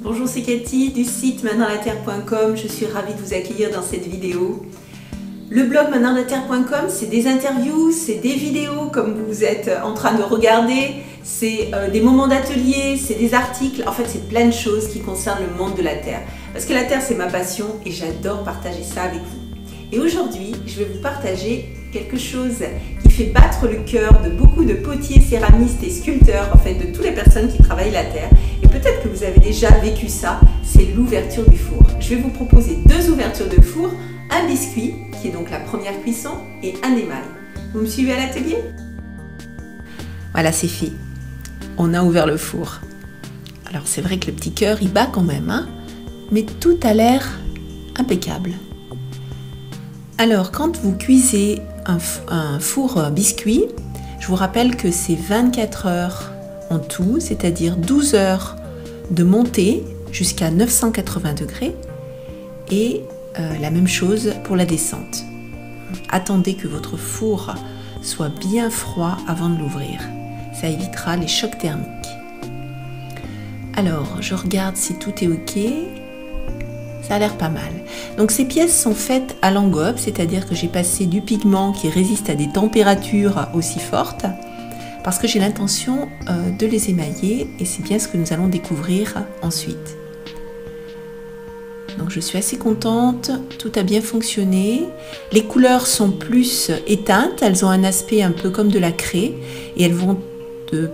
Bonjour, c'est Cathy du site maindansla-terre.com. Je suis ravie de vous accueillir dans cette vidéo. Le blog maindansla-terre.com, c'est des interviews, c'est des vidéos comme vous êtes en train de regarder, c'est des moments d'atelier, c'est des articles. En fait, c'est plein de choses qui concernent le monde de la terre. Parce que la terre, c'est ma passion et j'adore partager ça avec vous. Et aujourd'hui, je vais vous partager quelque chose qui fait battre le cœur de beaucoup de potiers, céramistes et sculpteurs, en fait de toutes les personnes qui travaillent la terre. Et peut-être que vous avez déjà vécu ça, c'est l'ouverture du four. Je vais vous proposer deux ouvertures de four, un biscuit, qui est donc la première cuisson, et un émail. Vous me suivez à l'atelier? Voilà, c'est fait. On a ouvert le four. Alors c'est vrai que le petit cœur, il bat quand même, hein, mais tout a l'air impeccable. Alors, quand vous cuisez un four biscuit, je vous rappelle que c'est 24 heures en tout, c'est-à-dire 12 heures de montée jusqu'à 980 degrés et la même chose pour la descente. Attendez que votre four soit bien froid avant de l'ouvrir. Ça évitera les chocs thermiques. Alors, je regarde si tout est OK. Ça a l'air pas mal. Donc ces pièces sont faites à l'engobe, c'est-à-dire que j'ai passé du pigment qui résiste à des températures aussi fortes parce que j'ai l'intention de les émailler et c'est bien ce que nous allons découvrir ensuite. Donc je suis assez contente, tout a bien fonctionné. Les couleurs sont plus éteintes, elles ont un aspect un peu comme de la craie et elles vont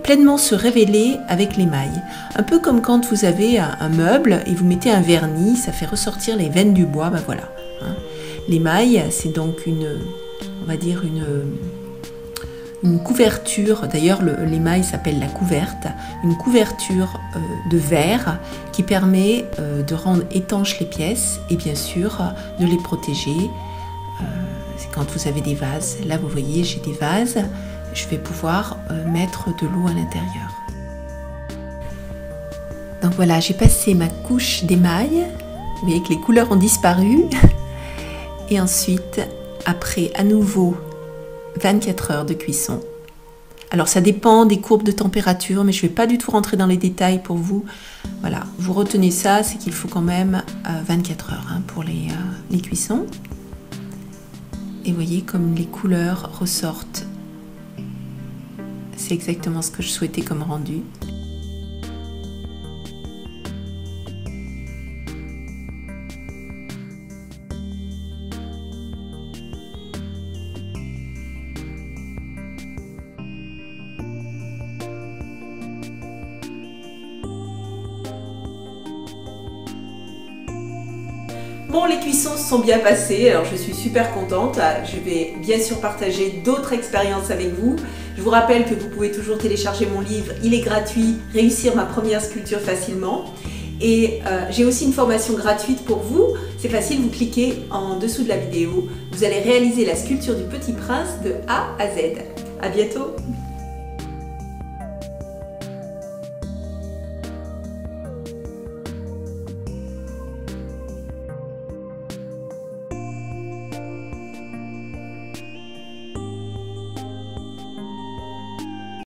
pleinement se révéler avec l'émail. Un peu comme quand vous avez un meuble et vous mettez un vernis, ça fait ressortir les veines du bois, ben voilà. Hein. L'émail, c'est donc on va dire une couverture, d'ailleurs l'émail s'appelle la couverte, une couverture de verre qui permet de rendre étanches les pièces et bien sûr de les protéger. C'est quand vous avez des vases, là vous voyez j'ai des vases, je vais pouvoir mettre de l'eau à l'intérieur. Donc voilà, j'ai passé ma couche d'émail. Vous voyez que les couleurs ont disparu. Et ensuite, après à nouveau 24 heures de cuisson. Alors ça dépend des courbes de température, mais je ne vais pas du tout rentrer dans les détails pour vous. Voilà, vous retenez ça, c'est qu'il faut quand même 24 heures hein, pour les cuissons. Et vous voyez comme les couleurs ressortent. C'est exactement ce que je souhaitais comme rendu. Bon, les cuissons se sont bien passées, alors je suis super contente. Je vais bien sûr partager d'autres expériences avec vous. Je vous rappelle que vous pouvez toujours télécharger mon livre, il est gratuit, Réussir ma première sculpture facilement. Et j'ai aussi une formation gratuite pour vous. C'est facile, vous cliquez en dessous de la vidéo. Vous allez réaliser la sculpture du Petit Prince de A à Z. À bientôt!